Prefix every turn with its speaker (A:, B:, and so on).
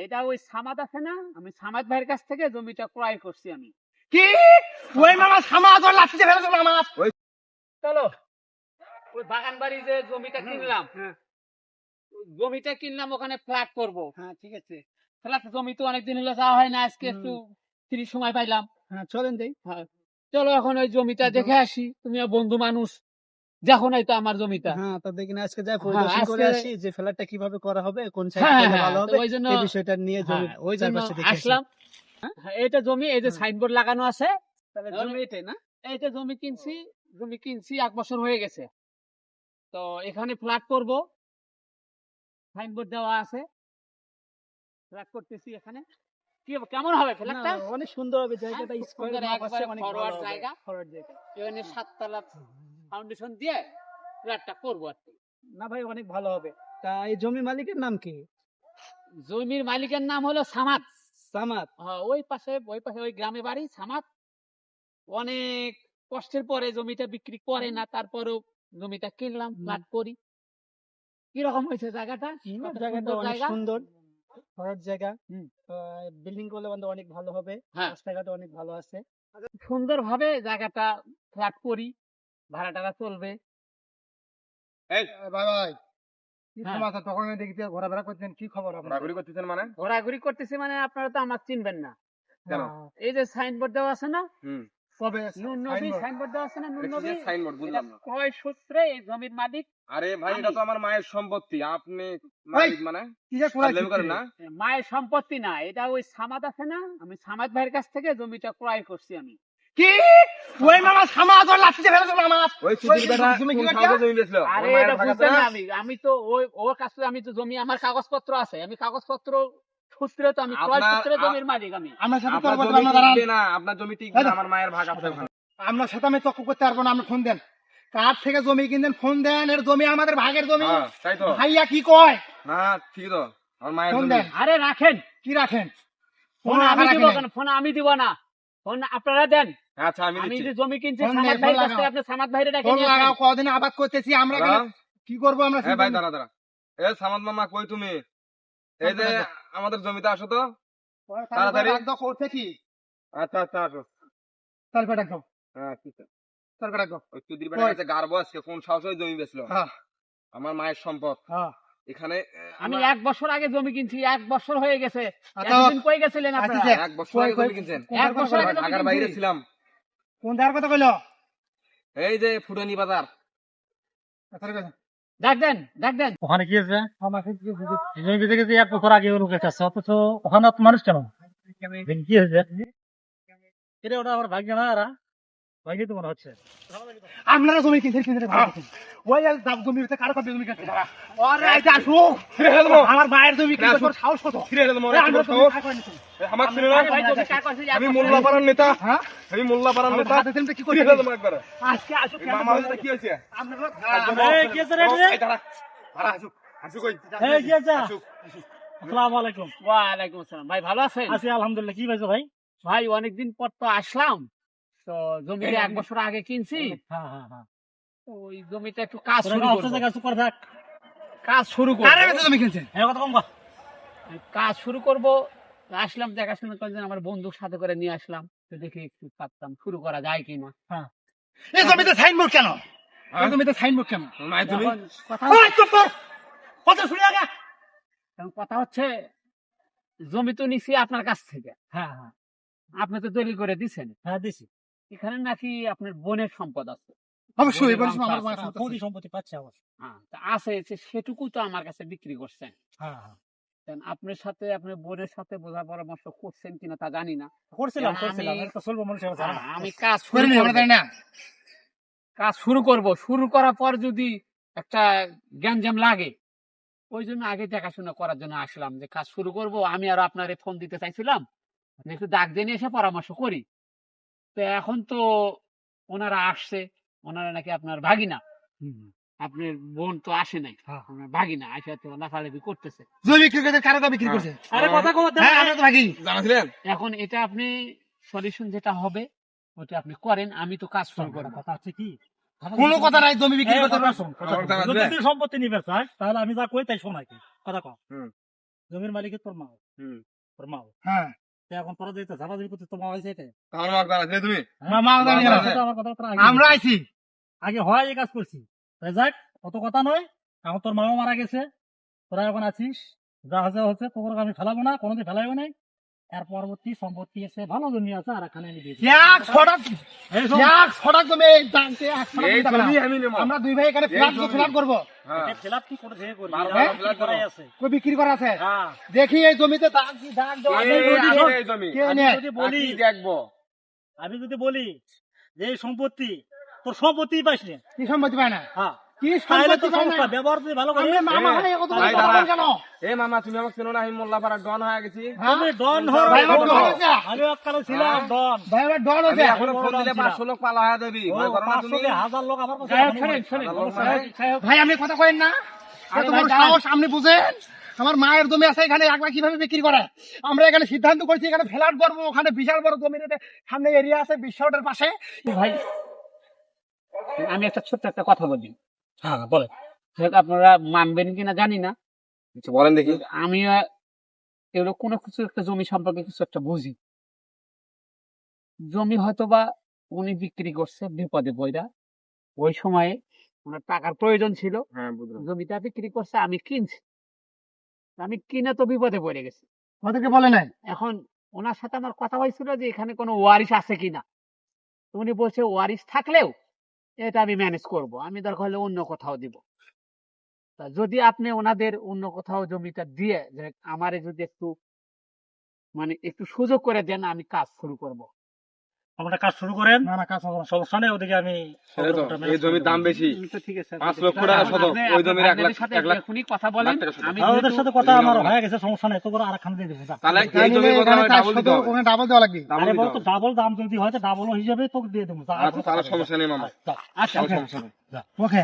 A: এটা ওই সামাদ আছে না, আমি সামাদ ভাইয়ের কাছ থেকে জমিটা ক্রয় করছি আমি।
B: কি ওই মামা সামাদ ওর লাঠিতে ফেলে দিল মামা।
A: চলো ওই বাগান বাড়ি যে জমিটা কিনলাম, জমিটা কিনলাম ওখানে ফ্ল্যাট করবো।
B: হ্যাঁ ঠিক আছে,
A: ফ্ল্যাট জমি তো অনেকদিন হলো যাওয়া হয় না, আজকে একটু ফ্রি সময় পাইলাম।
B: হ্যাঁ চলেন যাই।
A: হ্যাঁ চলো এখন ওই জমিটা দেখে আসি, তুমিও বন্ধু মানুষ, দেখো নাই তো আমার জমিটা।
B: হ্যাঁ তো দেখি না আজকে যাই পরিদর্শন করে আসি যে ফ্ল্যাটটা কিভাবে করা হবে, কোন সাইড
A: হ্যাঁ,
B: করলে
A: হ্যাঁ,
B: ভালো
A: তো
B: হবে
A: ওই জন্য
B: এই বিষয়টা নিয়ে জমি
A: ওই জন্য
B: চারপাশে দেখে আসি।
A: আসলাম। হ্যাঁ, এটা জমি, এই যে সাইনবোর্ড লাগানো আছে।
B: তাহলে জমি এটাই না?
A: এইটা জমি কিনছি 1 বছর হয়ে গেছে। তো এখানে ফ্ল্যাট করব, সাইনবোর্ড দেওয়া আছে, ফ্ল্যাট করতেছি এখানে। কি হবে, কেমন হবে ফ্ল্যাটটা?
B: না, অনেক সুন্দর হবে জায়গাটা,
A: খুব
B: স্কয়ার
A: সুন্দর,
B: মাপ আছে,
A: একবারে
B: অনেক
A: forward
B: ভালো হবে।
A: জায়গা।
B: ফরওয়ার্ড জায়গা।
A: এখানে 7 তলা ফাউন্ডেশন দিয়ে ফ্ল্যাটটা করব আর কি।
B: না ভাই অনেক ভালো হবে। তা এই জমি মালিকের নাম কি?
A: জমির মালিকের নাম হলো সামাদ।
B: সামাদ।
A: হ্যাঁ, ওই পাশে ওই গ্রামে বাড়ি সামাদ। অনেক কষ্টের পরে জমিটা বিক্রি করে না, তারপরেও জমিটা কিনলাম, ফ্ল্যাট করি। কিরকম হয়েছে জায়গাটা? কত
B: জায়গাটা
A: সুন্দর
B: অনেক
A: জায়গা।
B: সুন্দর, ফরওয়ার্ড জায়গা।
A: হুম।
B: বিল্ডিং করলে মানে অনেক ভালো হবে,
A: হ্যাঁ।
B: রাস্তাঘাট অনেক ভালো আছে।
A: সুন্দর ভাবে জায়গাটা ফ্ল্যাট করি, ভাড়া টাড়া চলবে।
C: এই ভাই ভাই কি
A: হ্যাঁ।
C: সমাচার? তখন আমি দেখি যে ঘোরাফেরা করছেন, কি খবর আপনার?
D: ঘোরাঘুরি করতেছেন মানে?
A: ঘোরাঘুরি করতেছি মানে আপনারা তো আমার চিনবেন না।
D: কেন?
A: এই যে সাইনবোর্ড দেওয়া আছে না,
D: হুম,
C: কবে
A: নূর নবী সাইনবোর্ড দেওয়া আছে না, নূর
D: এটা
A: নবী।
D: কিসের সাইনবোর্ড বুঝলাম না।
A: ক্রয় সূত্রে এই জমির মালিক
D: আরে ভাই
A: আমি।
D: এটা তো আমার মায়ের সম্পত্তি, আপনি মালিক মানে?
C: কি যে করাই
D: ফাজলামি করেন না?
A: মায়ের সম্পত্তি না, এটা ওই সামাদ আছে না, আমি সামাদ ভাইয়ের কাছ থেকে জমিটা ক্রয় করছি আমি।
B: কি ওই মামা সামাদ ওর লাঠিতে ফেলে দিল মামা।
D: ওই চুদির বেটা
B: তুমি কি
D: কোন
B: করছো?
D: কাগজে জমি বেচলো?
A: আরে
D: আমার মায়ের
A: এটা
D: ভাগ আছে
A: বুঝতেন
D: না?
A: না, আমি তো ওর কাছ থেকে আমি তো জমি, আমার কাগজপত্র আছে, আমি কাগজপত্র সূত্রে তো আমি ক্রয়
D: আপনার-
A: সূত্রে জমির মালিক আমি।
C: আমার সাথে
D: আপনার
C: তর্ক করতে
D: জমি
C: পারবেন না, দাঁড়ান।
D: টিকবে না, আপনার জমি টিকবে না, আমার মায়ের ভাগ আছে ওখানে।
C: আপনার সাথে আমি তর্ক করতে পারবো না, আপনি ফোন দেন। কার থেকে জমি কিনতেন ফোন দেন, এর জমি আমাদের ভাগের জমি।
D: হ্যাঁ, তাই তো।
C: ভাইয়া কি কয়?
D: না ঠিক তো, আমার মায়ের
C: ফোন
D: জমি।
C: দেন।
A: আরে রাখেন,
C: কি রাখেন?
A: ফোন আমি দিব কেন? ফোন আমি দিব না, ফোন আপনারা দেন।
D: আচ্ছা আমি
A: আমি
D: দিচ্ছি।
A: যে জমি কিনছি
C: ফোন
A: সামাদ
C: দে,
A: ভাইয়ের
C: ফোন
A: কাছ থেকে,
C: লাগাও।
A: আপনি সামাদ ভাইরে ডেকে
C: ফোন
A: নিয়ে
C: লাগাও,
A: আসেন।
C: কদিন আবাদ করতেছি আমরা, এখানে
D: দাঁড়াও।
C: কি করবো আমরা?
D: এ ভাই দাঁড়া দাঁড়া। এ সামাদ মামা কই তুমি? এই যে আমাদের জমিতে আসো তো। তাড়াতাড়ি।
C: করছে কি?
D: আচ্ছা আচ্ছা আসো।
C: তারপর ডাকো,
D: হ্যাঁ ঠিক আছে।
C: তারপর ডাকো।
D: ওই চুদির বেটা কাছে গারবো আজকে, কোন সাহসে ওই জমি বেচলো?
C: হ্যাঁ
D: আমার মায়ের সম্পদ
C: হ্যাঁ।
D: এখানে।
A: আমি 1 বছর আগে জমি কিনছি, 1 বছর হয়ে গেছে।
C: আচ্ছা,
A: এতদিন কই গেছিলেন আপনারা?
C: আচ্ছা,
D: 1 বছর আগে জমি কিনছেন?
A: 1 বছর আগে জমি
D: ঢাকার বাইরে
A: কিনছি।
D: ছিলাম।
C: কোন দেওয়ার কথা কইলো?
D: এই যে ফুটানি বাজার।
A: ডাক দেন, ডাক দেন।
E: ওখানে কি হয়েছে? জমি বেঁচে গেছে 1 বছর আগে লোকের কাছে, অথচ ওখানে অত মানুষ কেন? কি হয়েছে? এটা ওটা আমার ভাগ্য না, এরা ভাগ্য তো মনে হচ্ছে।
C: আপনারা জমি কিনছেন, ওই জমি হচ্ছে কারো কাছে জমি কিনছে। আরে এই যে আসো, আমার মায়ের জমি কিনছে, তোর সাহস কত? আমরা জমি কার করে নিছি?
D: আমার ছিল না?
A: আরে ভাই, জমি কার কাছে?
D: আমি মোল্লাপাড়ার নেতা।
C: হ্যাঁ?
D: আমি মোল্লাপাড়ার
C: আমরা
D: নেতা।
C: হাতে দিলে কি করছি?
D: একবারে
C: আজকে আসো,
D: এই মামা হচ্ছে কি হয়েছে?
C: আপনারা
E: এই, কি হয়েছে রে এটা?
D: এই দাঁড়া দাঁড়া, আসুক আসুক কই
E: এই, কি হয়েছে?
D: আসুক।
E: আসসালামু আলাইকুম।
A: ওয়ালাইকুম আসসালাম। ভাই ভালো আছেন?
E: আছি আলহামদুলিল্লাহ। কি হয়েছে ভাই?
A: ভাই অনেকদিন পর তো আসলাম, তো জমিটা 1 বছর আগে কিনছি,
E: হ্যাঁ হ্যাঁ হ্যাঁ।
A: ওই জমিটা একটু কাজ
E: তোরা
A: শুরু
E: কি
A: করব,
E: অস্ত্র জায়গা চুপ করে থাক।
A: কাজ শুরু
C: কার
A: করব,
C: কাছে জমি কিনছেন?
E: এই কথা কম কর।
A: কাজ শুরু করব। আসলাম, দেখাশোনা করেন, আমার বন্ধুর সাথে করে নিয়ে আসলাম, তো দেখি একটু পারতাম শুরু করা যায় কিনা।
C: এই জমিতে সাইনবোর্ড কেন? এই জমিতে সাইনবোর্ড কেন?
D: মায়ের জমি।
A: এখন কথা
C: ওই চুপ কর, কথা শুনে আগে।
A: এখন কথা হচ্ছে, জমি তো নিছি আপনার কাছ থেকে,
E: হ্যাঁ হ্যাঁ
A: আপনি তো দলিল করে দিছেন,
E: হ্যাঁ দিছি।
A: এখানে নাকি আপনার বোনের সম্পদ আছে।
C: অবশ্যই এবার
A: বললাম
C: আমার
A: তো,
C: মায়ের
E: হ্যাঁ,
C: সম্পত্তি
E: ফৌজি
C: আছে।
E: সম্পত্তি পাচ্ছে অবশ্য।
A: হ্যাঁ, তা আছে, সেটুকু তো আমার কাছে বিক্রি করছেন।
E: হ্যাঁ হ্যাঁ
A: দেন আপনার সাথে, আপনার বোনের সাথে বোঝা পরামর্শ করছেন কিনা তা জানি না।
E: করছিলাম
A: আমি-
E: করছিলাম। এটা তো চলবো মানুষের কাছে।
A: আমি কাজ শুরু
C: করে নি, আমরা
A: করব,
C: জানি না।
A: কাজ শুরু করব, শুরু করার পর যদি একটা গ্যাঞ্জাম লাগে, ওই জন্য আগে দেখাশোনা করার জন্য আসলাম, যে কাজ শুরু করব। আমি আর আপনারে ফোন দিতে চাইছিলাম, যে একটু ডাক দিয়ে নিয়ে এসে পরামর্শ করি। তো এখন তো ওনারা আসছে, ওনারা নাকি আপনার ভাগিনা, আপনার বোন তো আসে নাই, আপনার ভাগিনা আসে তো লাফালাফি করতেছে।
C: জমি বিক্রি করছে, কারো কা বিক্রি করছে?
E: আরে কথা কম
C: হ্যাঁ, আমরা তো ভাগি।
D: জানাছিলেন?
A: এখন এটা আপনি সলিউশন যেটা হবে ওটা আপনি করেন, আমি তো কাজ শুরু করবো।
E: কথা আছে কি?
C: কোনো কথা নাই, জমি বিক্রি
E: এই
C: করতে
E: কথা
C: পারবে।
E: শোন, কথা
D: আমার
E: শোন।
D: জানা
E: যদি
D: দিলে?
E: তুই সম্পত্তি নিবে চাস, তাহলে আমি যা কই তাই শোনাই কি? কথা কম।
D: হুম।
E: জমির মালিকের তোর মা
D: হুম।
E: তোর মা
C: হ্যাঁ
E: তো এখন তোরা যেতে ঝাপাঝাপি করতে তোমার হয়েছে এটা
D: আমার মাক জানাচ্ছিলে তুমি
C: মা জানি না।
E: কথা তো আমার কথা তোরা
C: আমরা আইছি
E: আগে হয় এই কাজ করছি তাই যাক অত কথা নয় এখন তোর মামা মারা গেছে তোরা এখন আছিস যা হচ্ছে তোকে আমি ফেলাবো না কোনোদিন ফেলাইবো না এর পরবর্তী সম্পত্তি আছে ভালো জমি আছে আর এখানে আমি দিয়েছি
C: এক ছটাক
E: এই শোন,
C: এক ছটাক জমি দাঁড়তে এক ছটাক
D: এই
C: দিতে হবে না।
D: জমি আমি নেবো
C: আমরা দুই ভাই এখানে ফ্ল্যাট করবো
D: হ্যাঁ
E: এটা ফেলাপ কি করে করবি
D: বারো
E: হ্যাঁ?
D: বারো ফেলাপ
E: করাই
D: করো।
E: আছে
C: কই বিক্রি করা আছে
E: হ্যাঁ
C: দেখি এই জমিতে দাগ দেওয়া আছে।
D: এই আছে এই জমি
C: কে
E: আমি
C: নেয়?
E: যদি বলি
D: কি দেখবো
E: আমি যদি বলি যে এই সম্পত্তি তোর সম্পত্তি পাইস না
C: কি সম্পত্তি পায় না
E: হ্যাঁ
C: কি
E: তাহলে
C: সম্পত্তি
E: তো
C: পায় না
E: সমস্যা ব্যবহার যদি ভালো করে
C: আমি মামা
D: এ,
C: হয় কত
D: ভাই
C: কথা
D: দাঁড়া।
C: বলেন কেন
D: এ মামা তুমি আমাকে চেনো না আমি মোল্লাপাড়ার ডন হয়ে গেছি
C: হ্যাঁ?
E: তুমি ডন হও
C: ভাই, আমার ডন হয়েছে।
E: আমি এককালে ছিলাম
D: হ্যাঁ।
E: ডন
C: ভাই আমার ডন
D: আমি
C: হয়েছে
D: এখনো ফোন দিলে 500 লোক পালা হয়ে দেবি ভয় করো না তুমি
E: 500 1000 লোক আমার কাছে
A: সাহেব,
E: এখনো
A: শোনেন,
E: বলে।
A: শোনেন,
D: ভালো
A: সাহেব,
D: মানে?
A: সাহেব,
C: ভাই আপনি কথা কইেন না
A: আরে
C: তোমার
A: ভাই, দাঁড়ান।
C: সাহস আপনি বুঝেন আমার মায়ের জমি আছে এখানে একলা কিভাবে বিক্রি করে আমরা এখানে সিদ্ধান্ত করেছি এখানে ফ্ল্যাট করবো ওখানে বিশাল বড় জমি সামনে এরিয়া আছে বিশ্বটার পাশে
A: ভাই আমি একটা ছোট্ট একটা কথা বলি,
E: হ্যাঁ বলে
A: সেটা আপনারা মানবেন কিনা জানি না।
D: কিছু বলেন দেখি
A: আমি এগুলো কোনো কিছু একটা জমি সম্পর্কে কিছু একটা বুঝি। জমি হয়তোবা উনি বিক্রি করছে বিপদে পড়া, ওই সময়ে ওনার টাকার প্রয়োজন ছিল,
D: হ্যাঁ বুঝলাম
A: জমিটা বিক্রি করছে, আমি কিনছি, আমি কিনে তো বিপদে পড়ে গেছি।
C: ওদেরকে বলে নাই
A: এখন ওনার সাথে আমার কথা হয়েছিল যে এখানে কোনো ওয়ারিশ আছে কিনা, উনি বলছে ওয়ারিশ থাকলেও এটা আমি ম্যানেজ করব, আমি দরকার হলে অন্য কোথাও দিব। তা যদি আপনি ওনাদের অন্য কোথাও জমিটা দিয়ে যে আমারে যদি একটু মানে একটু সুযোগ করে দেন, আমি কাজ শুরু করব।
E: আমরা কাজ শুরু করেন
C: না না কাজ হবে না।
E: সমস্যা নেই ওদিকে আমি
D: সেটা তো এই জমির দাম বেশি
A: তো ঠিক আছে,
D: 5 লক্ষ টাকা শতক, ওই জমির 1 লাখ
A: সাথে
D: 1 লাখ
A: এখনই কথা বলেন।
D: লাখ টাকা শতক।
A: আমি
E: আর ওদের
A: যেহেতু-
E: সাথে কথা
D: এই
E: আমার
D: জমি-
E: হয়ে গেছে সমস্যা নেই তো করে আর খানে দিয়ে দেবো যা।
D: তাহলে
C: তাই
D: এই
C: নিলে
D: জমির বদলে
C: এখানে
D: আমার
C: চার
D: ডাবল
C: শত,
D: দিতে হবে
C: ওখানে ডাবল দেওয়া লাগবে
D: ডাবল
E: আরে
D: দিতে
E: বল তো
D: হবে।
E: ডাবল দাম যদি হয় তো ডাবল হিসাবে তোকে দিয়ে দেবো যা।
D: আচ্ছা তাহলে সমস্যা নেই মামা
A: আচ্ছা
D: তাহলে
C: ওকে।
D: সমস্যা নেই
C: ওকে